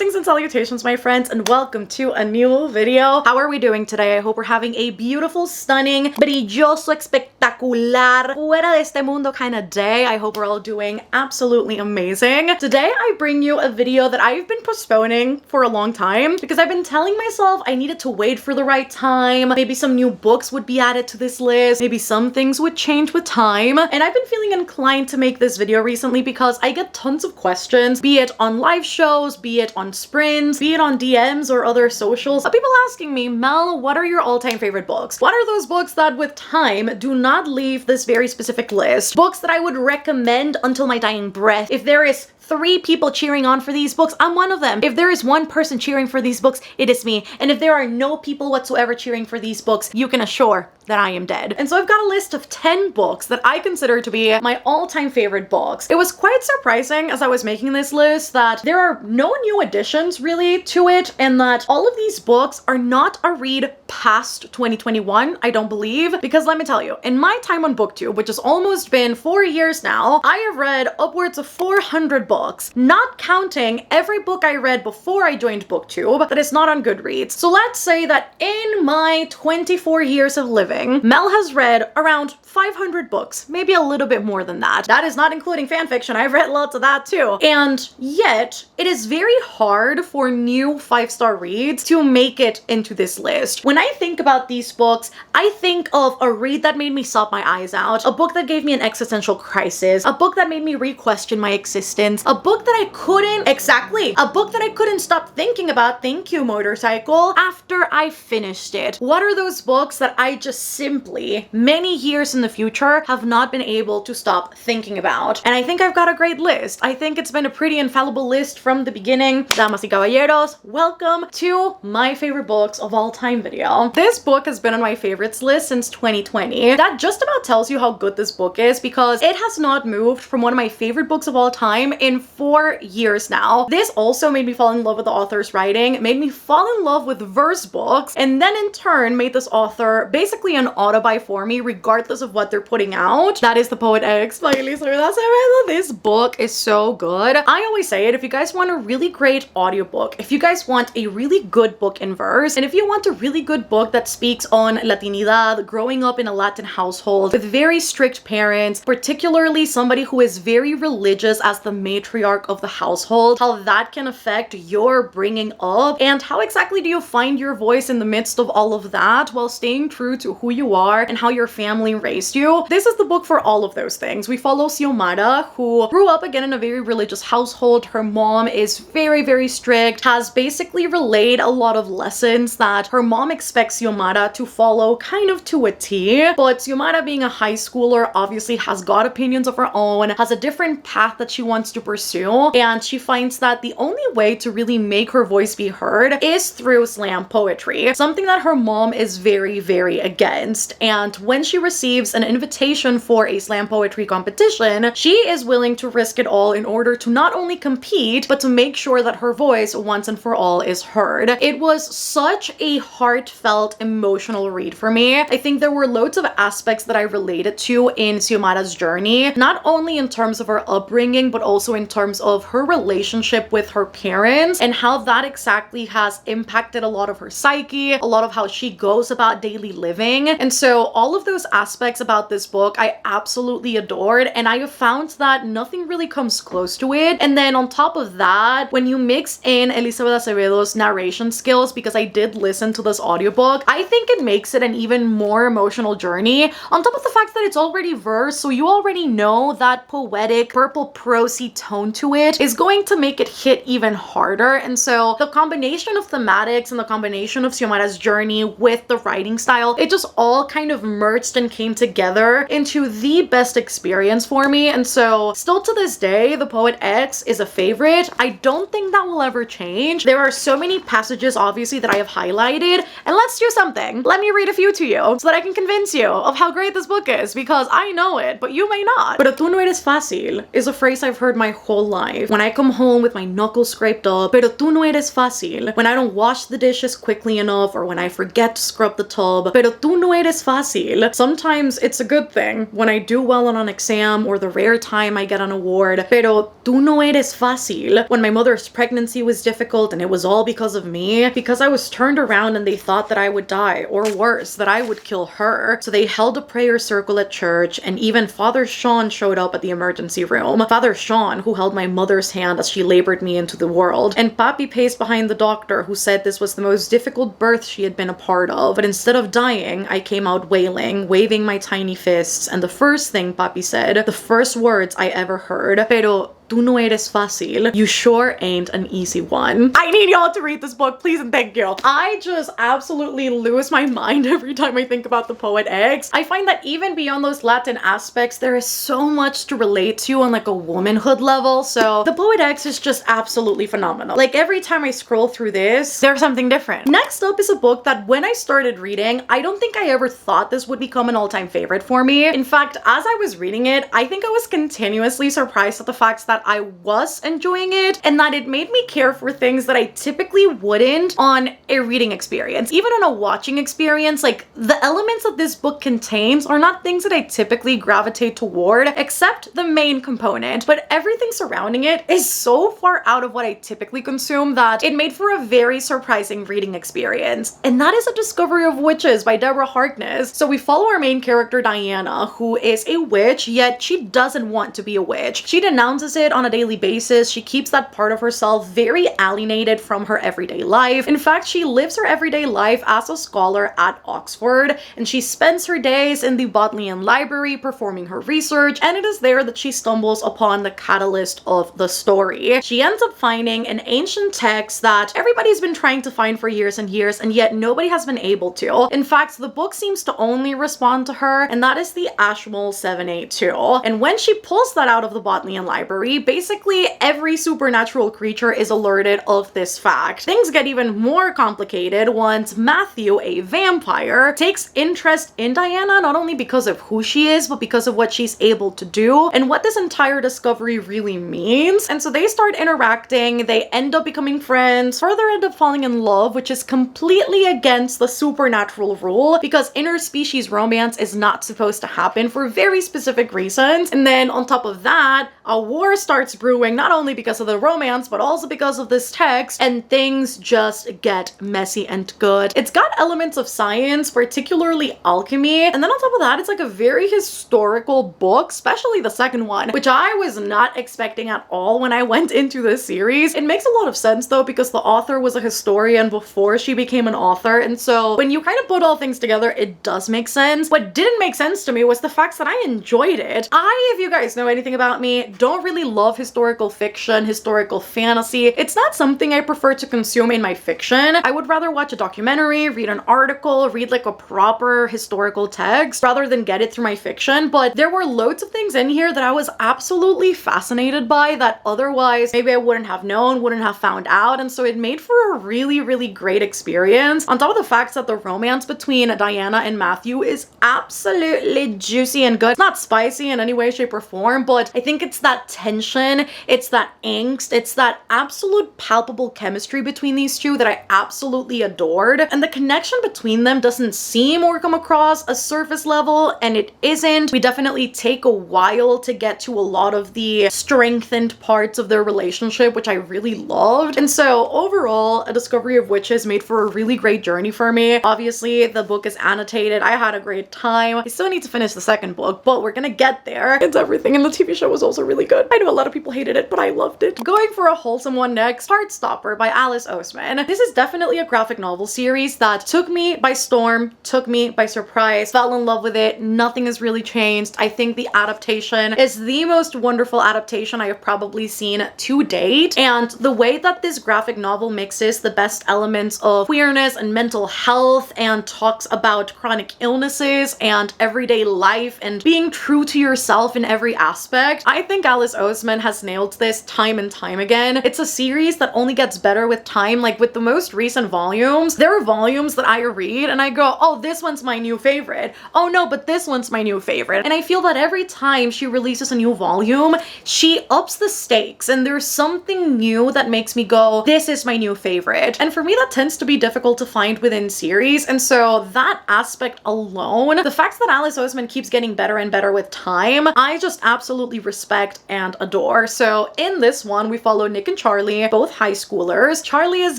Greetings and salutations, my friends, and welcome to a new video. How are we doing today? I hope we're having a beautiful, stunning, brilloso, espectacular, fuera de este mundo kind of day. I hope we're all doing absolutely amazing. Today, I bring you a video that I've been postponing for a long time because I've been telling myself I needed to wait for the right time. Maybe some new books would be added to this list. Maybe some things would change with time. And I've been feeling inclined to make this video recently because I get tons of questions, be it on live shows, be it on sprints, be it on DMs or other socials. People asking me, Mel, what are your all-time favorite books? What are those books that with time do not leave this very specific list? Books that I would recommend until my dying breath. If there is 3 people cheering on for these books, I'm one of them. If there is 1 person cheering for these books, it is me. And if there are no people whatsoever cheering for these books, you can assure that I am dead. And so I've got a list of 10 books that I consider to be my all-time favorite books. It was quite surprising as I was making this list that there are no new additions really to it, and that all of these books are not a read past 2021, I don't believe, because let me tell you, in my time on booktube, which has almost been 4 years now, I have read upwards of 400 books, not counting every book I read before I joined booktube that is not on Goodreads. So let's say that in my 24 years of living, Mel has read around 500 books, maybe a little bit more than that. That is not including fanfiction. I've read lots of that too. And yet, it is very hard for new 5-star reads to make it into this list. When I think about these books, I think of a read that made me sob my eyes out, a book that gave me an existential crisis, a book that made me re-question my existence, a book that I couldn't stop thinking about, thank you, motorcycle, after I finished it. What are those books that I just simply, many years in the future, have not been able to stop thinking about? And I think I've got a great list. I think it's been a pretty infallible list from the beginning. Damas y caballeros, welcome to my favorite books of all time video. This book has been on my favorites list since 2020. That just about tells you how good this book is because it has not moved from one of my favorite books of all time in 4 years now. This also made me fall in love with the author's writing, made me fall in love with verse books, and then in turn made this author basically an auto-buy for me regardless of what they're putting out. That is The Poet X by Elizabeth Acevedo. This book is so good. I always say it, if you guys want a really great audiobook, if you guys want a really good book in verse, and if you want a really good book that speaks on Latinidad, growing up in a Latin household with very strict parents, particularly somebody who is very religious as the matriarch of the household, how that can affect your bringing up, and how exactly do you find your voice in the midst of all of that while staying true to who you are and how your family raised you. This is the book for all of those things. We follow Xiomara, who grew up again in a very religious household. Her mom is very, very strict, has basically relayed a lot of lessons that her mom expects Xiomara to follow kind of to a T, but Xiomara, being a high schooler, obviously has got opinions of her own, has a different path that she wants to pursue, and she finds that the only way to really make her voice be heard is through slam poetry, something that her mom is very, very against. And when she receives an invitation for a slam poetry competition, she is willing to risk it all in order to not only compete, but to make sure that her voice once and for all is heard. It was such a heartfelt, emotional read for me. I think there were loads of aspects that I related to in Xiomara's journey, not only in terms of her upbringing, but also in terms of her relationship with her parents and how that exactly has impacted a lot of her psyche, a lot of how she goes about daily living. And so all of those aspects about this book I absolutely adored, and I have found that nothing really comes close to it. And then on top of that, when you mix in Elizabeth Acevedo's narration skills, because I did listen to this audiobook, I think it makes it an even more emotional journey, on top of the fact that it's already verse, so you already know that poetic, purple prosy tone to it is going to make it hit even harder. And so the combination of thematics and the combination of Xiomara's journey with the writing style, it just all kind of merged and came together into the best experience for me. And so still to this day, The Poet X is a favorite. I don't think that will ever change. There are so many passages obviously that I have highlighted, and let's do something. Let me read a few to you so that I can convince you of how great this book is, because I know it, but you may not. Pero tú no eres fácil is a phrase I've heard my whole life. When I come home with my knuckles scraped up, pero tú no eres fácil. When I don't wash the dishes quickly enough, or when I forget to scrub the tub, pero tú no eres fácil. Sometimes it's a good thing when I do well on an exam, or the rare time I get an award, pero tú no eres fácil. When my mother's pregnancy was difficult and it was all because of me, because I was turned around and they thought that I would die, or worse, that I would kill her. So they held a prayer circle at church, and even Father Sean showed up at the emergency room. Father Sean, who held my mother's hand as she labored me into the world. And Papi paced behind the doctor, who said this was the most difficult birth she had been a part of. But instead of dying, I came out wailing, waving my tiny fists, and the first thing Papi said, the first words I ever heard, pero tú no eres fácil. You sure ain't an easy one. I need y'all to read this book, please and thank you. I just absolutely lose my mind every time I think about the Poet X. I find that even beyond those Latin aspects, there is so much to relate to on like a womanhood level. So the Poet X is just absolutely phenomenal. Like every time I scroll through this, there's something different. Next up is a book that when I started reading, I don't think I ever thought this would become an all-time favorite for me. In fact, as I was reading it, I think I was continuously surprised at the fact that I was enjoying it and that it made me care for things that I typically wouldn't on a reading experience. Even on a watching experience, like the elements that this book contains are not things that I typically gravitate toward, except the main component, but everything surrounding it is so far out of what I typically consume that it made for a very surprising reading experience. And that is A Discovery of Witches by Deborah Harkness. So we follow our main character Diana, who is a witch, yet she doesn't want to be a witch. She denounces it on a daily basis. She keeps that part of herself very alienated from her everyday life. In fact, she lives her everyday life as a scholar at Oxford, and she spends her days in the Bodleian Library performing her research, and it is there that she stumbles upon the catalyst of the story. She ends up finding an ancient text that everybody's been trying to find for years and years, and yet nobody has been able to. In fact, the book seems to only respond to her, and that is the Ashmole 782. And when she pulls that out of the Bodleian Library, basically every supernatural creature is alerted of this fact. Things get even more complicated once Matthew, a vampire, takes interest in Diana, not only because of who she is, but because of what she's able to do and what this entire discovery really means. And so they start interacting, they end up becoming friends, further end up falling in love, which is completely against the supernatural rule because interspecies romance is not supposed to happen for very specific reasons. And then on top of that, a war starts brewing, not only because of the romance, but also because of this text, and things just get messy and good. It's got elements of science, particularly alchemy, and then on top of that, it's like a very historical book, especially the second one, which I was not expecting at all when I went into this series. It makes a lot of sense though, because the author was a historian before she became an author, and so when you kind of put all things together, it does make sense. What didn't make sense to me was the fact that I enjoyed it. If you guys know anything about me, don't really love historical fiction, historical fantasy. It's not something I prefer to consume in my fiction. I would rather watch a documentary, read an article, read like a proper historical text rather than get it through my fiction. But there were loads of things in here that I was absolutely fascinated by that otherwise maybe I wouldn't have known, wouldn't have found out. And so it made for a really, really great experience. On top of the fact that the romance between Diana and Matthew is absolutely juicy and good. It's not spicy in any way, shape, or form, but I think it's that tension, it's that angst, it's that absolute palpable chemistry between these two that I absolutely adored. And the connection between them doesn't seem or come across as surface level, and it isn't. We definitely take a while to get to a lot of the strengthened parts of their relationship, which I really loved. And so overall, A Discovery of Witches made for a really great journey for me. Obviously, the book is annotated. I had a great time. I still need to finish the second book, but we're gonna get there. It's everything, and the TV show was also really good. I know a lot of people hated it, but I loved it. Going for a wholesome one next, Heartstopper by Alice Oseman. This is definitely a graphic novel series that took me by storm, took me by surprise, fell in love with it. Nothing has really changed. I think the adaptation is the most wonderful adaptation I have probably seen to date, and the way that this graphic novel mixes the best elements of queerness and mental health and talks about chronic illnesses and everyday life and being true to yourself in every aspect. I think Alice Oseman Oseman has nailed this time and time again. It's a series that only gets better with time. Like with the most recent volumes, there are volumes that I read and I go, oh, this one's my new favorite. Oh no, but this one's my new favorite. And I feel that every time she releases a new volume, she ups the stakes and there's something new that makes me go, this is my new favorite. And for me, that tends to be difficult to find within series. And so that aspect alone, the fact that Alice Oseman keeps getting better and better with time, I just absolutely respect and adore. So in this one, we follow Nick and Charlie, both high schoolers. Charlie is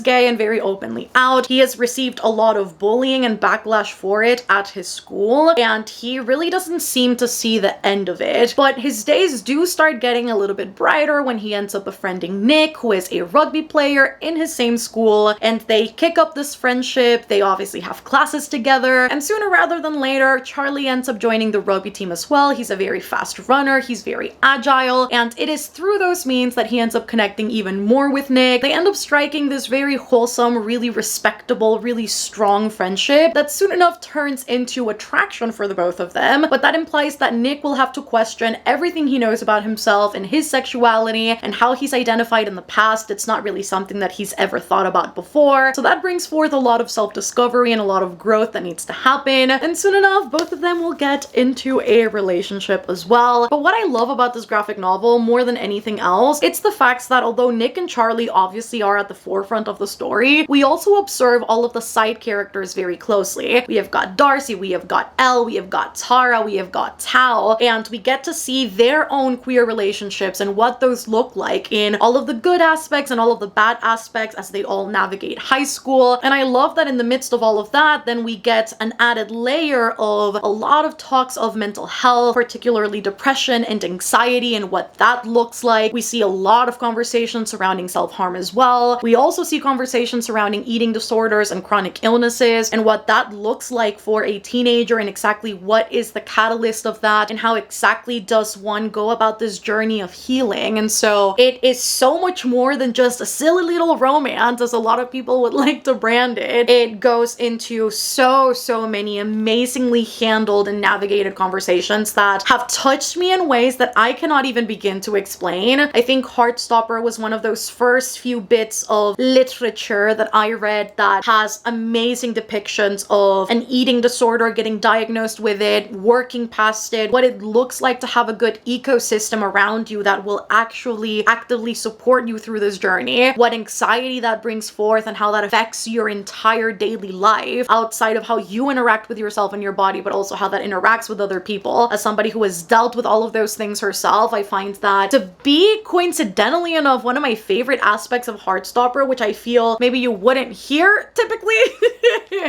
gay and very openly out. He has received a lot of bullying and backlash for it at his school, and he really doesn't seem to see the end of it. But his days do start getting a little bit brighter when he ends up befriending Nick, who is a rugby player in his same school, and they kick up this friendship. They obviously have classes together, and sooner rather than later, Charlie ends up joining the rugby team as well. He's a very fast runner, he's very agile, and it is through those means that he ends up connecting even more with Nick. They end up striking this very wholesome, really respectable, really strong friendship that soon enough turns into attraction for the both of them, but that implies that Nick will have to question everything he knows about himself and his sexuality and how he's identified in the past. It's not really something that he's ever thought about before, so that brings forth a lot of self-discovery and a lot of growth that needs to happen, and soon enough both of them will get into a relationship as well. But what I love about this graphic novel more than anything else, it's the fact that although Nick and Charlie obviously are at the forefront of the story, we also observe all of the side characters very closely. We have got Darcy, we have got Elle, we have got Tara, we have got Tao, and we get to see their own queer relationships and what those look like in all of the good aspects and all of the bad aspects as they all navigate high school. And I love that in the midst of all of that, then we get an added layer of a lot of talks of mental health, particularly depression and anxiety and what that looks like. We see a lot of conversations surrounding self-harm as well. We also see conversations surrounding eating disorders and chronic illnesses and what that looks like for a teenager and exactly what is the catalyst of that and how exactly does one go about this journey of healing. And so it is so much more than just a silly little romance, as a lot of people would like to brand it. It goes into so many amazingly handled and navigated conversations that have touched me in ways that I cannot even begin to explain. I think Heartstopper was one of those first few bits of literature that I read that has amazing depictions of an eating disorder, getting diagnosed with it, working past it, what it looks like to have a good ecosystem around you that will actually actively support you through this journey, what anxiety that brings forth and how that affects your entire daily life outside of how you interact with yourself and your body, but also how that interacts with other people. As somebody who has dealt with all of those things herself, I find that to be coincidentally enough one of my favorite aspects of Heartstopper, which I feel maybe you wouldn't hear typically,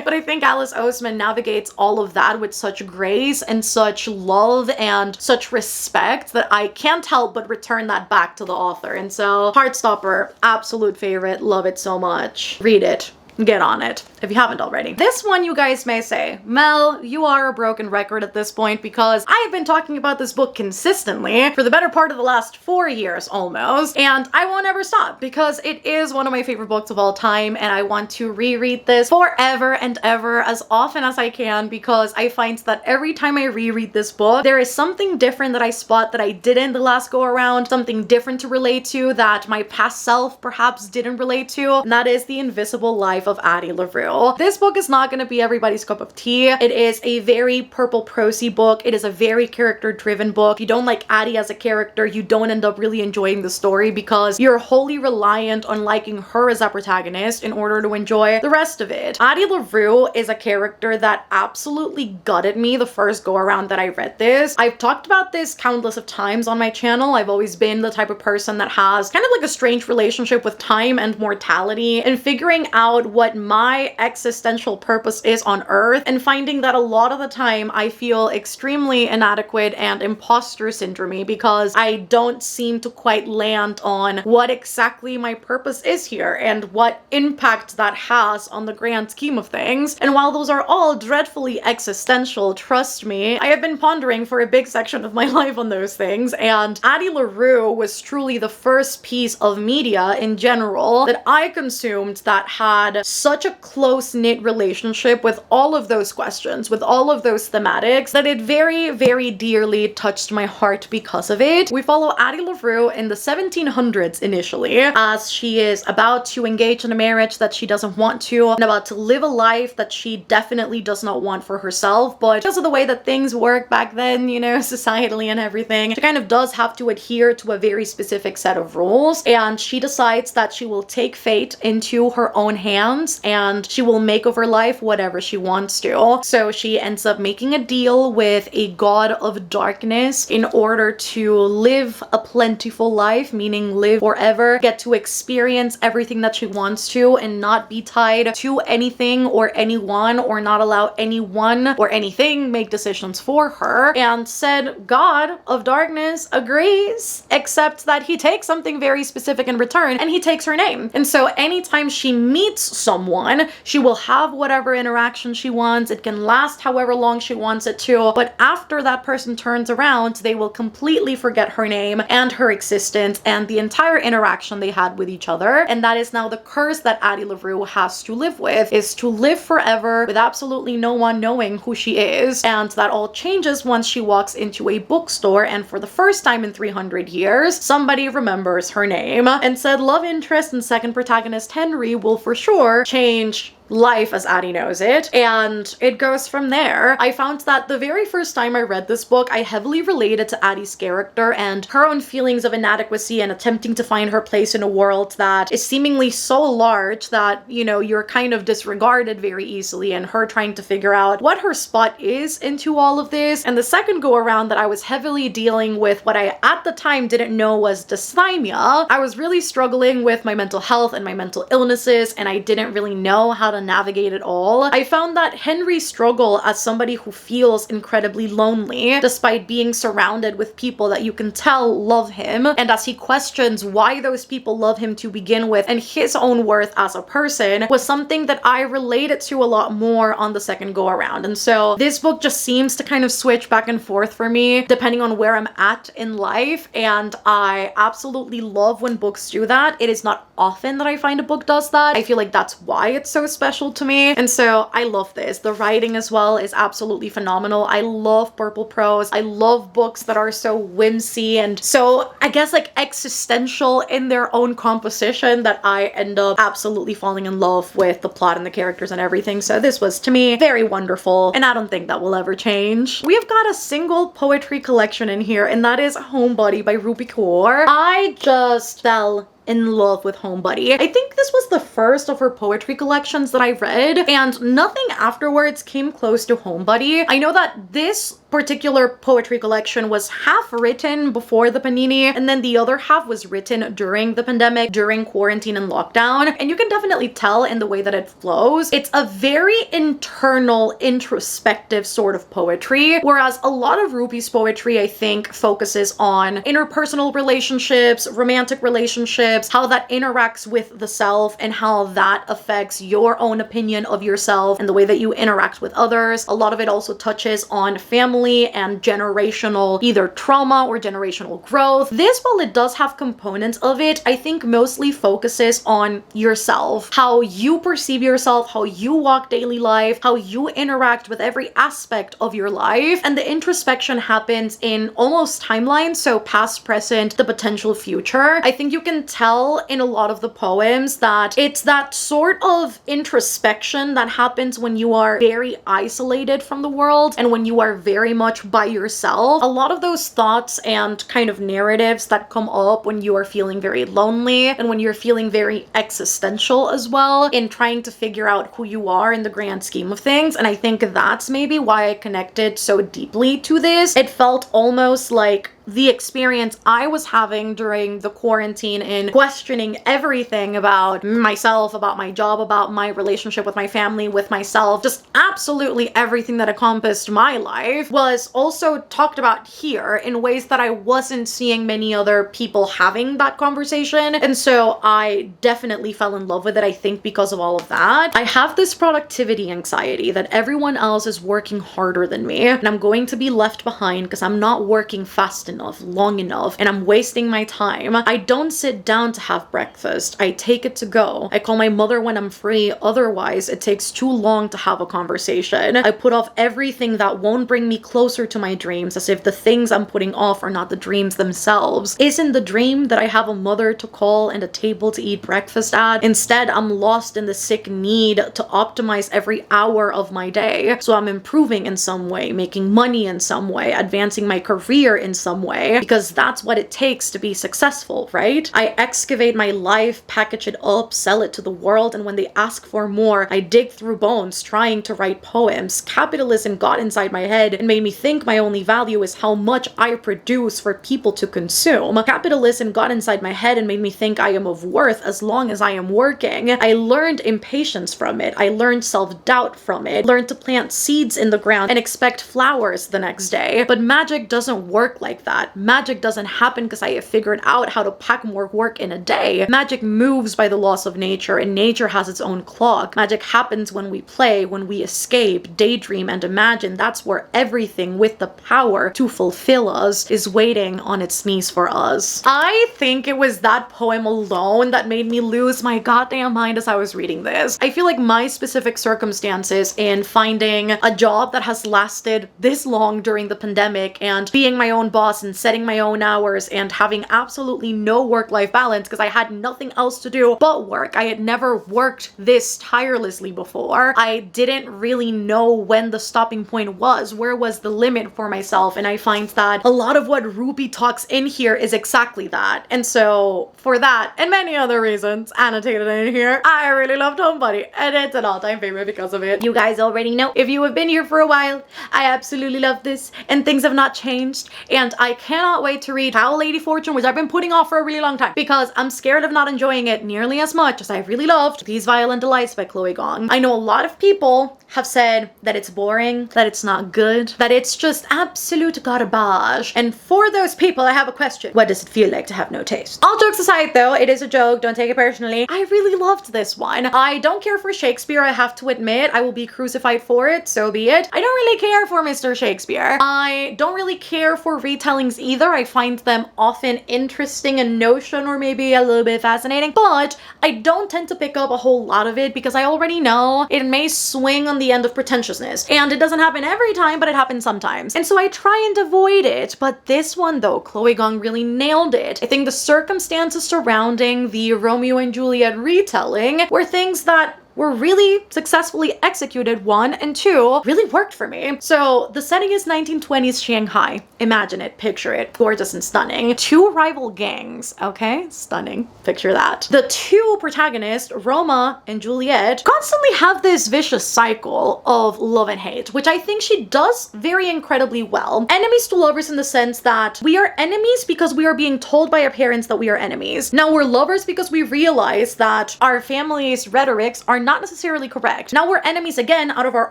but I think Alice Oseman navigates all of that with such grace and such love and such respect that I can't help but return that back to the author. And so Heartstopper, absolute favorite, love it so much. Read it. Get on it if you haven't already. This one, you guys may say, Mel, you are a broken record at this point because I have been talking about this book consistently for the better part of the last 4 years almost, and I won't ever stop because it is one of my favorite books of all time, and I want to reread this forever and ever as often as I can because I find that every time I reread this book, there is something different that I spot that I didn't the last go around, something different to relate to that my past self perhaps didn't relate to, and that is The Invisible Life of Addie LaRue. This book is not going to be everybody's cup of tea. It is a very purple prosy book. It is a very character-driven book. If you don't like Addie as a character, you don't end up really enjoying the story because you're wholly reliant on liking her as a protagonist in order to enjoy the rest of it. Addie LaRue is a character that absolutely gutted me the first go around that I read this. I've talked about this countless of times on my channel. I've always been the type of person that has kind of like a strange relationship with time and mortality and figuring out what my existential purpose is on Earth and finding that a lot of the time I feel extremely inadequate and imposter syndrome because I don't seem to quite land on what exactly my purpose is here and what impact that has on the grand scheme of things. And while those are all dreadfully existential, trust me, I have been pondering for a big section of my life on those things, and Addie LaRue was truly the first piece of media in general that I consumed that had such a close-knit relationship with all of those questions, with all of those thematics, that it very, very dearly touched my heart because of it. We follow Addie LaRue in the 1700s initially, as she is about to engage in a marriage that she doesn't want to, and about to live a life that she definitely does not want for herself, but because of the way that things work back then, you know, societally and everything, she kind of does have to adhere to a very specific set of rules, and she decides that she will take fate into her own hands and she will make of her life whatever she wants to. So she ends up making a deal with a god of darkness in order to live a plentiful life, meaning live forever, get to experience everything that she wants to and not be tied to anything or anyone, or not allow anyone or anything make decisions for her. And said god of darkness agrees, except that he takes something very specific in return, and he takes her name. And so anytime she meets someone, she will have whatever interaction she wants. It can last however long she wants it to, but after that person turns around, they will completely forget her name and her existence and the entire interaction they had with each other. And that is now the curse that Addie LaRue has to live with, is to live forever with absolutely no one knowing who she is. And that all changes once she walks into a bookstore, and for the first time in 300 years, somebody remembers her name and said love interest and second protagonist Henry will for sure change life as Addie knows it, and it goes from there. I found that the very first time I read this book, I heavily related to Addie's character and her own feelings of inadequacy and attempting to find her place in a world that is seemingly so large that, you know, you're kind of disregarded very easily, and her trying to figure out what her spot is into all of this. And the second go around that I was heavily dealing with what I at the time didn't know was dysthymia. I was really struggling with my mental health and my mental illnesses, and I didn't really know how to navigate it all. I found that Henry's struggle as somebody who feels incredibly lonely despite being surrounded with people that you can tell love him, and as he questions why those people love him to begin with and his own worth as a person, was something that I related to a lot more on the second go around. And so this book just seems to kind of switch back and forth for me depending on where I'm at in life, and I absolutely love when books do that. It is not often that I find a book does that. I feel like that's why it's so special to me, and so I love this. The writing as well is absolutely phenomenal. I love purple prose. I love books that are so whimsy and so, I guess, like existential in their own composition that I end up absolutely falling in love with the plot and the characters and everything. So this was, to me, very wonderful, and I don't think that will ever change. We have got a single poetry collection in here, and that is Homebody by Ruby Kaur. I just fell in love with Homebody. I think this was the first of her poetry collections that I read, and nothing afterwards came close to Homebody. I know that this particular poetry collection was half written before the Panini, and then the other half was written during the pandemic, during quarantine and lockdown, and you can definitely tell in the way that it flows. It's a very internal, introspective sort of poetry, whereas a lot of Ruby's poetry, I think, focuses on interpersonal relationships, romantic relationships, how that interacts with the self and how that affects your own opinion of yourself and the way that you interact with others. A lot of it also touches on family and generational either trauma or generational growth. This, while it does have components of it, I think mostly focuses on yourself, how you perceive yourself, how you walk daily life, how you interact with every aspect of your life. And the introspection happens in almost timelines, so past, present, the potential future. I think you can tell in a lot of the poems that it's that sort of introspection that happens when you are very isolated from the world and when you are very much by yourself. A lot of those thoughts and kind of narratives that come up when you are feeling very lonely and when you're feeling very existential as well in trying to figure out who you are in the grand scheme of things. And I think that's maybe why I connected so deeply to this. It felt almost like the experience I was having during the quarantine in questioning everything about myself, about my job, about my relationship with my family, with myself, just absolutely everything that encompassed my life was also talked about here in ways that I wasn't seeing many other people having that conversation. And so I definitely fell in love with it, I think, because of all of that. I have this productivity anxiety that everyone else is working harder than me, and I'm going to be left behind because I'm not working fast enough, long enough, and I'm wasting my time, I don't sit down to have breakfast. I take it to go. I call my mother when I'm free, otherwise it takes too long to have a conversation. I put off everything that won't bring me closer to my dreams, as if the things I'm putting off are not the dreams themselves. Isn't the dream that I have a mother to call and a table to eat breakfast at? Instead, I'm lost in the sick need to optimize every hour of my day. So I'm improving in some way, making money in some way, advancing my career in some way, because that's what it takes to be successful, right? I excavate my life, package it up, sell it to the world, and when they ask for more, I dig through bones trying to write poems. Capitalism got inside my head and made me think my only value is how much I produce for people to consume. Capitalism got inside my head and made me think I am of worth as long as I am working. I learned impatience from it. I learned self-doubt from it. Learned to plant seeds in the ground and expect flowers the next day. But magic doesn't work like that. Magic doesn't happen because I have figured out how to pack more work in a day. Magic moves by the laws of nature, and nature has its own clock. Magic happens when we play, when we escape, daydream, and imagine. That's where everything with the power to fulfill us is waiting on its knees for us. I think it was that poem alone that made me lose my goddamn mind as I was reading this. I feel like my specific circumstances in finding a job that has lasted this long during the pandemic and being my own boss and setting my own hours and having absolutely no work-life balance because I had nothing else to do but work. I had never worked this tirelessly before. I didn't really know when the stopping point was, where was the limit for myself, and I find that a lot of what Ruby talks in here is exactly that. And so for that and many other reasons annotated in here, I really loved Homebody, and it's an all-time favorite because of it. You guys already know, if you have been here for a while, I absolutely love this and things have not changed, and I cannot wait to read How Lady Fortune, which I've been putting off for a really long time because I'm scared of not enjoying it nearly as much as I really loved These Violent Delights by Chloe Gong. I know a lot of people have said that it's boring, that it's not good, that it's just absolute garbage. And for those people, I have a question. What does it feel like to have no taste? All jokes aside though, it is a joke, don't take it personally. I really loved this one. I don't care for Shakespeare, I have to admit. I will be crucified for it, so be it. I don't really care for Mr. Shakespeare. I don't really care for retellings either. I find them often interesting in notion or maybe a little bit fascinating, but I don't tend to pick up a whole lot of it because I already know it may swing on the end of pretentiousness. And it doesn't happen every time, but it happens sometimes. And so I try and avoid it. But this one though, Chloe Gong really nailed it. I think the circumstances surrounding the Romeo and Juliet retelling were things that were really successfully executed, one, and two, really worked for me. So the setting is 1920s Shanghai. Imagine it, picture it, gorgeous and stunning. Two rival gangs, okay? Stunning, picture that. The two protagonists, Roma and Juliet, constantly have this vicious cycle of love and hate, which I think she does very incredibly well. Enemies to lovers in the sense that we are enemies because we are being told by our parents that we are enemies. Now we're lovers because we realize that our family's rhetorics are not necessarily correct. Now we're enemies again out of our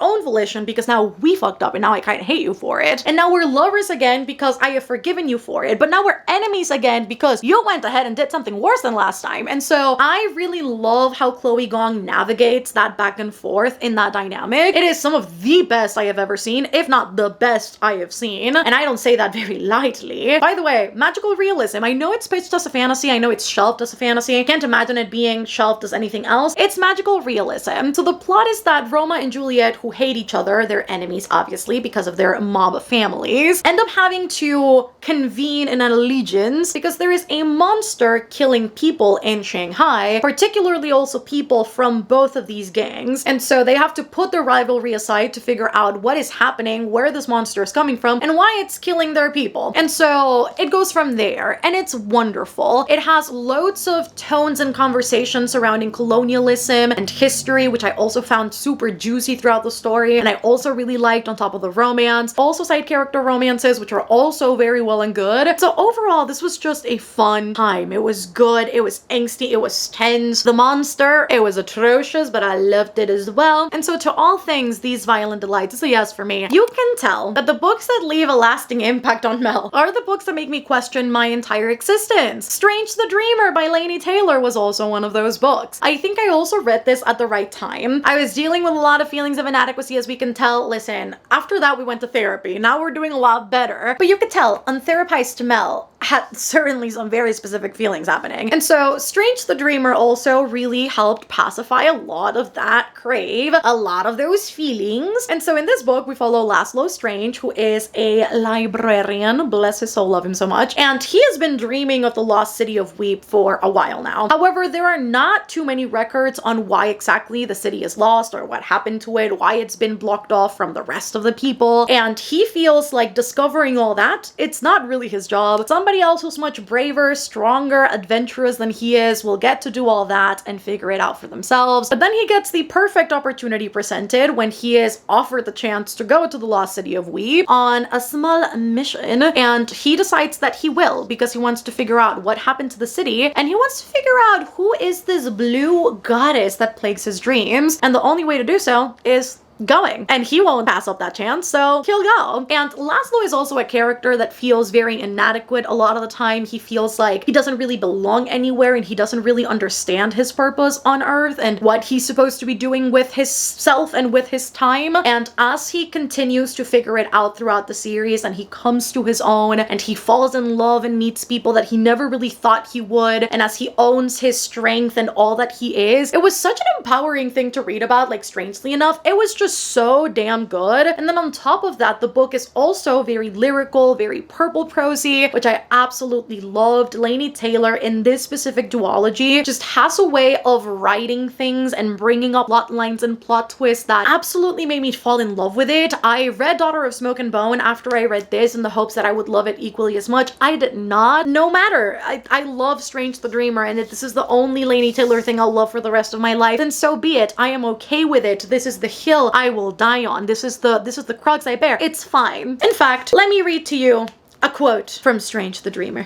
own volition because now we fucked up and now I kind of hate you for it. And now we're lovers again because I have forgiven you for it. But now we're enemies again because you went ahead and did something worse than last time. And so I really love how Chloe Gong navigates that back and forth in that dynamic. It is some of the best I have ever seen, if not the best I have seen. And I don't say that very lightly. By the way, magical realism. I know it's pitched as a fantasy. I know it's shelved as a fantasy. I can't imagine it being shelved as anything else. It's magical realism. So the plot is that Roma and Juliet, who hate each other, they're enemies obviously because of their mob families, end up having to convene in an allegiance because there is a monster killing people in Shanghai, particularly also people from both of these gangs. And so they have to put their rivalry aside to figure out what is happening, where this monster is coming from, and why it's killing their people. And so it goes from there, and it's wonderful. It has loads of tones and conversations surrounding colonialism and history, which I also found super juicy throughout the story, and I also really liked on top of the romance. Also side character romances, which are also very well and good. So overall, this was just a fun time. It was good, it was angsty, it was tense. The monster, it was atrocious, but I loved it as well. And so to all things, These Violent Delights is a yes for me. You can tell that the books that leave a lasting impact on Mel are the books that make me question my entire existence. Strange the Dreamer by Laini Taylor was also one of those books. I think I also read this at the the right time. I was dealing with a lot of feelings of inadequacy, as we can tell. Listen, after that we went to therapy. Now we're doing a lot better. But you could tell, untherapized Mel had certainly some very specific feelings happening. And so Strange the Dreamer also really helped pacify a lot of that crave, a lot of those feelings. And so in this book, we follow Laszlo Strange, who is a librarian. Bless his soul, love him so much. And he has been dreaming of the lost city of Weep for a while now. However, there are not too many records on why exactly the city is lost or what happened to it, why it's been blocked off from the rest of the people. And he feels like discovering all that, it's not really his job. Somebody else who's much braver, stronger, adventurous than he is will get to do all that and figure it out for themselves. But then he gets the perfect opportunity presented when he is offered the chance to go to the lost city of Weep on a small mission, and he decides that he will because he wants to figure out what happened to the city, and he wants to figure out who is this blue goddess that plagues his dreams, and the only way to do so is going. And he won't pass up that chance, so he'll go. And Laszlo is also a character that feels very inadequate a lot of the time. He feels like he doesn't really belong anywhere, and he doesn't really understand his purpose on Earth and what he's supposed to be doing with his self and with his time. And as he continues to figure it out throughout the series, and he comes to his own, and he falls in love and meets people that he never really thought he would, and as he owns his strength and all that he is, it was such an empowering thing to read about. Like, strangely enough, it was just so damn good. And then on top of that, the book is also very lyrical, very purple prosy, which I absolutely loved. Laini Taylor in this specific duology just has a way of writing things and bringing up plot lines and plot twists that absolutely made me fall in love with it. I read Daughter of Smoke and Bone after I read this in the hopes that I would love it equally as much. I did not. No matter. I love Strange the Dreamer, and if this is the only Laini Taylor thing I'll love for the rest of my life, then so be it. I am okay with it. This is the hill I will die on. This is the crux I bear. It's fine. In fact, let me read to you a quote from Strange the Dreamer.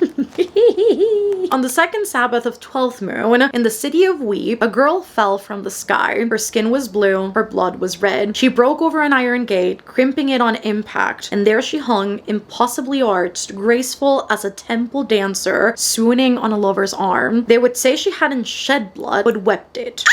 On the second Sabbath of 12th moon, in the city of Weep, a girl fell from the sky. Her skin was blue, her blood was red. She broke over an iron gate, crimping it on impact, and there she hung, impossibly arched, graceful as a temple dancer, swooning on a lover's arm. They would say she hadn't shed blood, but wept it.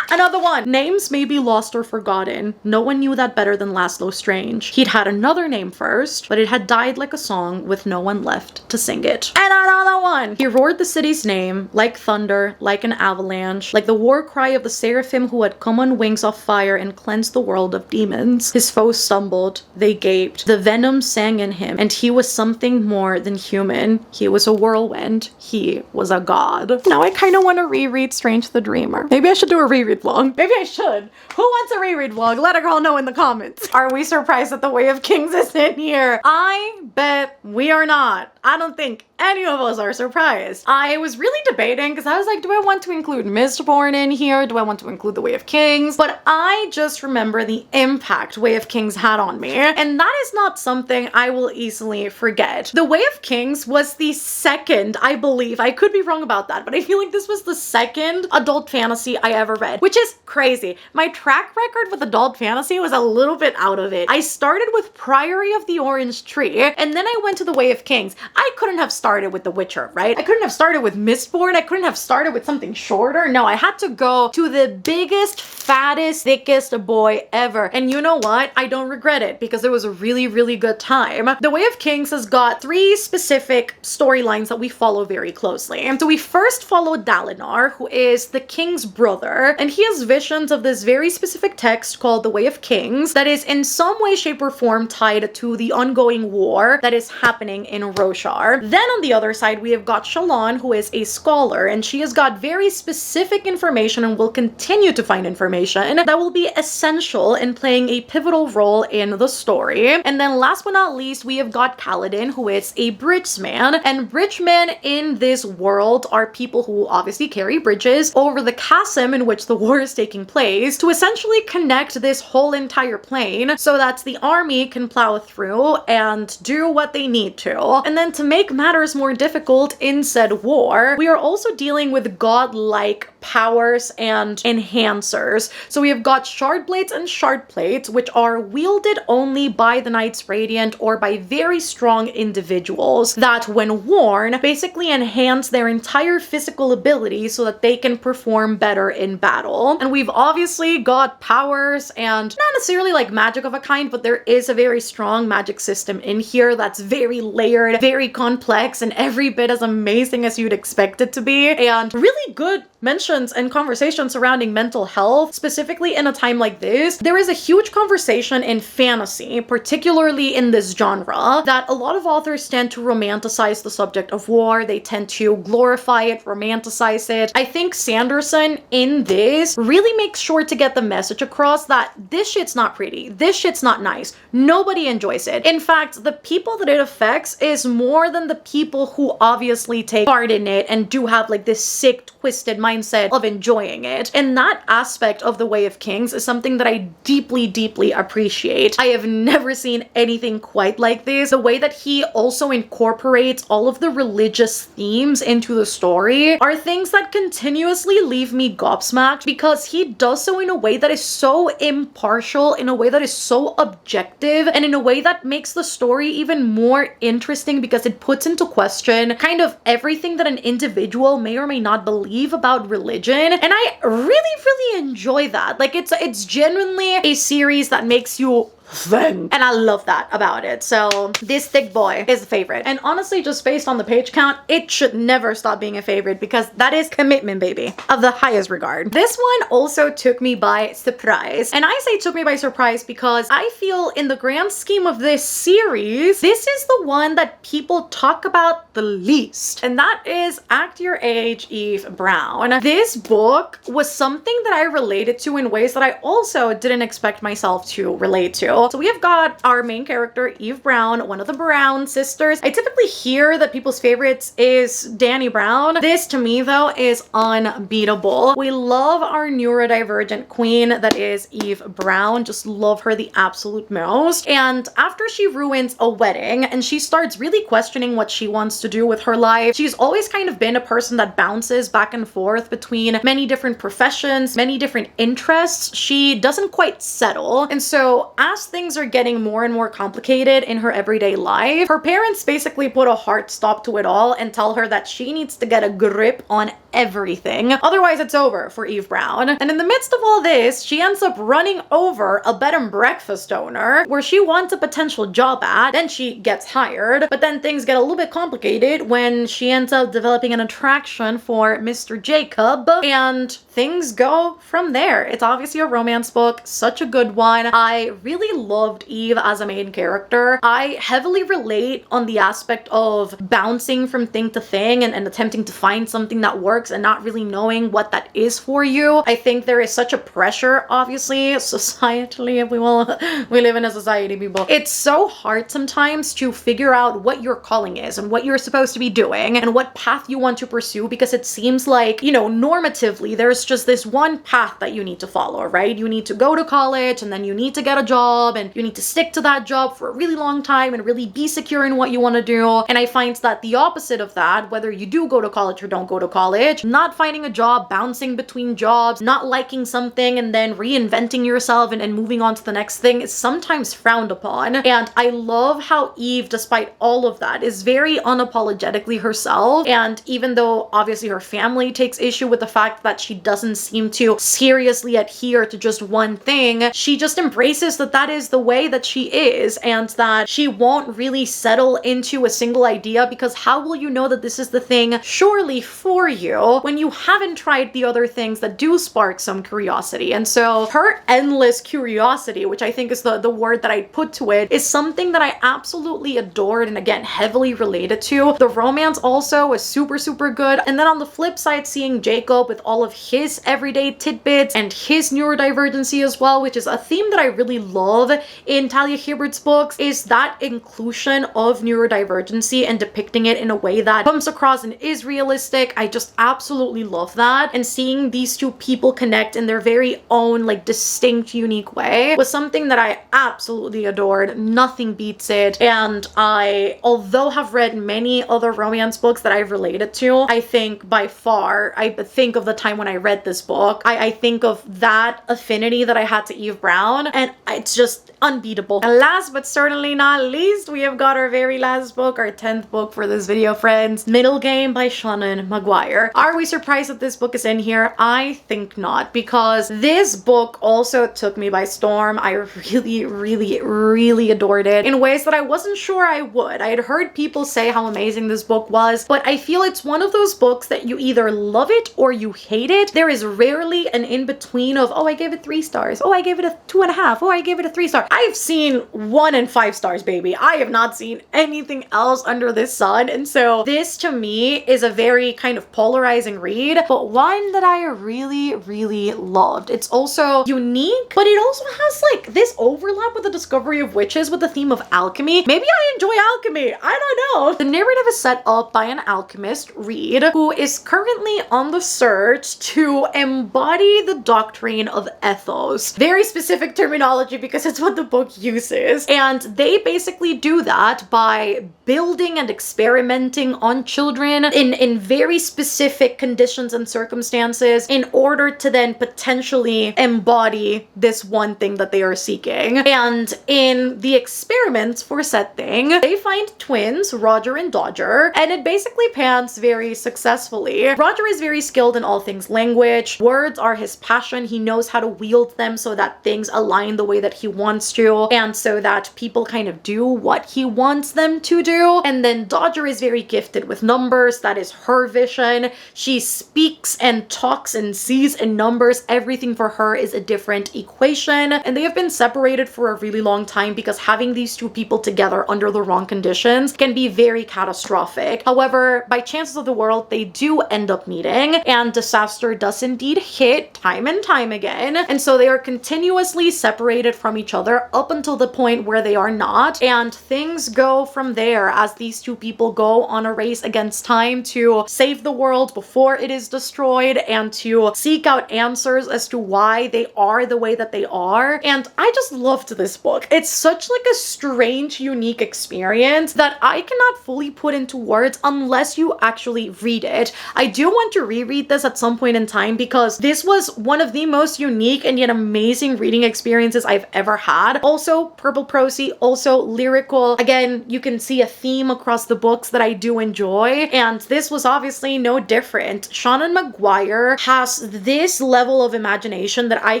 Another one. Names may be lost or forgotten. No one knew that better than Laszlo Strange. He'd had another name first, but it had died like a song with no one left to sing it. And another one. He roared the city's name, like thunder, like an avalanche, like the war cry of the seraphim who had come on wings of fire and cleansed the world of demons. His foes stumbled. They gaped. The venom sang in him, and he was something more than human. He was a whirlwind. He was a god. Now I kind of want to reread Strange the Dreamer. Maybe I should do a reread vlog. Maybe I should. Who wants a reread vlog? Let a girl know in the comments. Are we surprised that the Way of Kings is in here? I bet we are not. I don't think any of us are surprised. I was really debating because I was like, do I want to include Mistborn in here? Do I want to include the Way of Kings? But I just remember the impact Way of Kings had on me, and that is not something I will easily forget. The Way of Kings was the second, I believe, I could be wrong about that, but I feel like this was the second adult fantasy I ever read, which is crazy. My track record with adult fantasy was a little bit out of it. I started with Priory of the Orange Tree, and then I went to the Way of Kings. I couldn't have started with The Witcher, right? I couldn't have started with Mistborn. I couldn't have started with something shorter. No, I had to go to the biggest, fattest, thickest boy ever. And you know what? I don't regret it because it was a really, really good time. The Way of Kings has got 3 specific storylines that we follow very closely. So we first follow Dalinar, who is the king's brother, and he has visions of this very specific text called the Way of Kings that is in some way, shape, or form tied to the ongoing war that is happening in Roshar. Then on the other side, we have got Shallan, who is a scholar, and she has got very specific information and will continue to find information that will be essential in playing a pivotal role in the story. And then last but not least, we have got Kaladin, who is a bridgesman, and bridgemen in this world are people who obviously carry bridges over the chasm in which the war is taking place to essentially connect this whole entire plane so that the army can plow through and do what they need to. And then to make matters more difficult in said war, we are also dealing with godlike powers and enhancers. So we have got shard blades and shard plates, which are wielded only by the Knights Radiant or by very strong individuals that, when worn, basically enhance their entire physical ability so that they can perform better in battle. And we've obviously got powers and not necessarily like magic of a kind, but there is a very strong magic system in here that's very layered, very complex, and every bit as amazing as you'd expect it to be. And really good mentions and conversations surrounding mental health, specifically in a time like this. There is a huge conversation in fantasy, particularly in this genre, that a lot of authors tend to romanticize the subject of war. They tend to glorify it, romanticize it. I think Sanderson in this really makes sure to get the message across that this shit's not pretty. This shit's not nice. Nobody enjoys it. In fact, the people that it affects is more than the people who obviously take part in it and do have like this sick, twisted mindset of enjoying it. And that aspect of The Way of Kings is something that I deeply, deeply appreciate. I have never seen anything quite like this. The way that he also incorporates all of the religious themes into the story are things that continuously leave me gobsmacked, because he does so in a way that is so impartial, in a way that is so objective, and in a way that makes the story even more interesting because it puts into question kind of everything that an individual may or may not believe about religion. And I really, really enjoy that. Like, it's genuinely a series that makes you think. And I love that about it. So this thick boy is a favorite. And honestly, just based on the page count, it should never stop being a favorite, because that is commitment, baby, of the highest regard. This one also took me by surprise. And I say took me by surprise because I feel in the grand scheme of this series, this is the one that people talk about the least. And that is Act Your Age, Eve Brown. This book was something that I related to in ways that I also didn't expect myself to relate to. So we have got our main character, Eve Brown, one of the Brown sisters. I typically hear that people's favorites is Dani Brown. This to me though is unbeatable. We love our neurodivergent queen that is Eve Brown. Just love her the absolute most. And after she ruins a wedding and she starts really questioning what she wants to do with her life, she's always kind of been a person that bounces back and forth between many different professions, many different interests. She doesn't quite settle. And so as things are getting more and more complicated in her everyday life, her parents basically put a hard stop to it all and tell her that she needs to get a grip on everything. Otherwise, it's over for Eve Brown. And in the midst of all this, she ends up running over a bed and breakfast owner where she wants a potential job at. Then she gets hired, but then things get a little bit complicated when she ends up developing an attraction for Mr. Jacob, and things go from there. It's obviously a romance book, such a good one. I really loved Eve as a main character. I heavily relate on the aspect of bouncing from thing to thing and attempting to find something that works and not really knowing what that is for you. I think there is such a pressure, obviously, societally, if we will. We live in a society, people. It's so hard sometimes to figure out what your calling is and what you're supposed to be doing and what path you want to pursue, because it seems like, you know, normatively, there's just this one path that you need to follow, right? You need to go to college and then you need to get a job and you need to stick to that job for a really long time and really be secure in what you want to do. And I find that the opposite of that, whether you do go to college or don't go to college, not finding a job, bouncing between jobs, not liking something and then reinventing yourself and moving on to the next thing is sometimes frowned upon. And I love how Eve, despite all of that, is very unapologetically herself. And even though obviously her family takes issue with the fact that she doesn't seem to seriously adhere to just one thing, she just embraces that that is the way that she is and that she won't really settle into a single idea, because how will you know that this is the thing surely for you when you haven't tried the other things that do spark some curiosity? And so her endless curiosity, which I think is the word that I put to it, is something that I absolutely adored and again heavily related to. The romance also was super, super good. And then on the flip side, seeing Jacob with all of his everyday tidbits and his neurodivergency as well, which is a theme that I really love love in Talia Hibbert's books is that inclusion of neurodivergency and depicting it in a way that comes across and is realistic. I just absolutely love that. And seeing these two people connect in their very own, like, distinct, unique way was something that I absolutely adored. Nothing beats it. And I, although have read many other romance books that I've related to, I think by far, I think of the time when I read this book, I think of that affinity that I had to Eve Brown, and it's just unbeatable. And last but certainly not least, we have got our very last book, our 10th book for this video, friends. Middlegame by Seanan McGuire. Are we surprised that this book is in here? I think not, because this book also took me by storm. I really adored it in ways that I wasn't sure I would. I had heard people say how amazing this book was, but I feel it's one of those books that you either love it or you hate it. There is rarely an in-between of, oh, I gave it 3 stars. Oh, I gave it a 2.5. Oh, I gave it a 3 star. I've seen 1 and 5 stars, baby. I have not seen anything else under this sun. And so this to me is a very kind of polarizing read, but one that I really loved. It's also unique, but it also has like this overlap with the discovery of witches with the theme of alchemy. Maybe I enjoy alchemy. I don't know. The narrative is set up by an alchemist, Reed, who is currently on the search to embody the doctrine of ethos. Very specific terminology because it's what the book uses. And they basically do that by building and experimenting on children in very specific conditions and circumstances in order to then potentially embody this one thing that they are seeking. And in the experiments for said thing, they find twins, Roger and Dodger, and it basically pans very successfully. Roger is very skilled in all things language. Words are his passion. He knows how to wield them so that things align the way that he wants to, and so that people kind of do what he wants them to do. And then Dodger is very gifted with numbers. That is her vision. She speaks and talks and sees in numbers. Everything for her is a different equation. And they have been separated for a really long time because having these two people together under the wrong conditions can be very catastrophic. However, by chances of the world, they do end up meeting, and disaster does indeed hit time and time again. And so they are continuously separated from each other up until the point where they are not. And things go from there as these two people go on a race against time to save the world before it is destroyed and to seek out answers as to why they are the way that they are. And I just loved this book. It's such like a strange, unique experience that I cannot fully put into words unless you actually read it. I do want to reread this at some point in time because this was one of the most unique and yet amazing reading experiences I've ever had. Also purple prosy, also lyrical. Again, you can see a theme across the books that I do enjoy, and this was obviously no different. Seanan McGuire has this level of imagination that I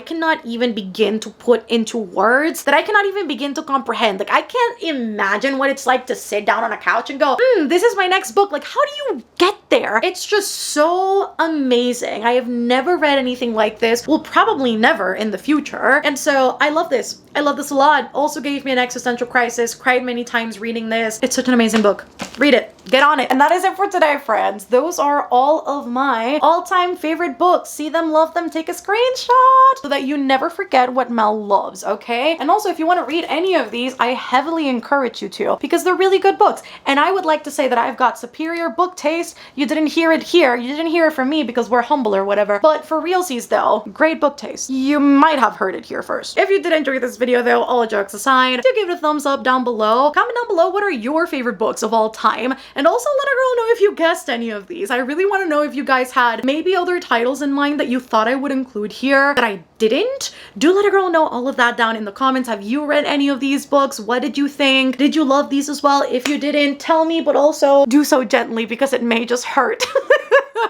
cannot even begin to put into words, that I cannot even begin to comprehend. Like, I can't imagine what it's like to sit down on a couch and go, this is my next book. Like, how do you get there? It's just so amazing. I have never read anything like this. Will probably never in the future. And so I love this. I love this a lot. Also gave me an existential crisis. Cried many times reading this. It's such an amazing book. Read it. Get on it. And that is it for today, friends. Those are all of my all-time favorite books. See them, love them, take a screenshot so that you never forget what Mel loves, okay? And also, if you want to read any of these, I heavily encourage you to because they're really good books. And I would like to say that I've got superior book taste. You didn't hear it here. You didn't hear it from me because we're humble or whatever. But for realsies though, great book taste. You might have heard it here first. If you did enjoy this video though, all jokes aside, do give it a thumbs up down below. Comment down below what are your favorite books of all time. And also let a girl know if you guessed any of these. I really want to know if you guys had maybe other titles in mind that you thought I would include here that I didn't. Do let a girl know all of that down in the comments. Have you read any of these books? What did you think? Did you love these as well? If you didn't, tell me, but also do so gently because it may just hurt.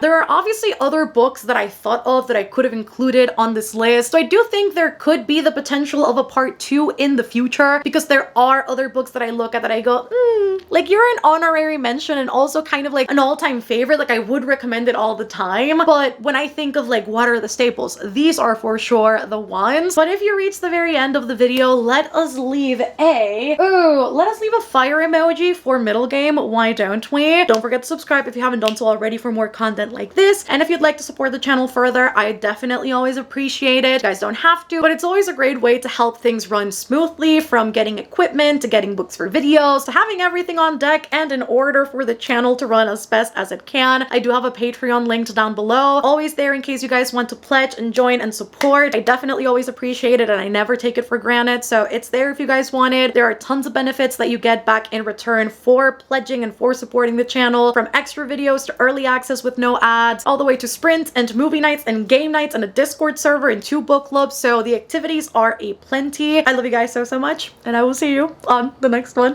There are obviously other books that I thought of that I could have included on this list. So I do think there could be the potential of a part 2 in the future because there are other books that I look at that I go, like you're an honorary mention and also kind of like an all-time favorite. Like I would recommend it all the time. But when I think of like what are the staples, these are for sure the ones. But if you reach the very end of the video, let us leave a fire emoji for Middlegame. Why don't we? Don't forget to subscribe if you haven't done so already for more content content like this. And if you'd like to support the channel further, I definitely always appreciate it. You guys don't have to, but it's always a great way to help things run smoothly, from getting equipment to getting books for videos to having everything on deck and in order for the channel to run as best as it can. I do have a Patreon linked down below, always there in case you guys want to pledge and join and support. I definitely always appreciate it and I never take it for granted, so it's there if you guys want it. There are tons of benefits that you get back in return for pledging and for supporting the channel, from extra videos to early access with no ads, all the way to sprints and movie nights and game nights and a Discord server and 2 book clubs, so the activities are a plenty. I love you guys so much, and I will see you on the next one.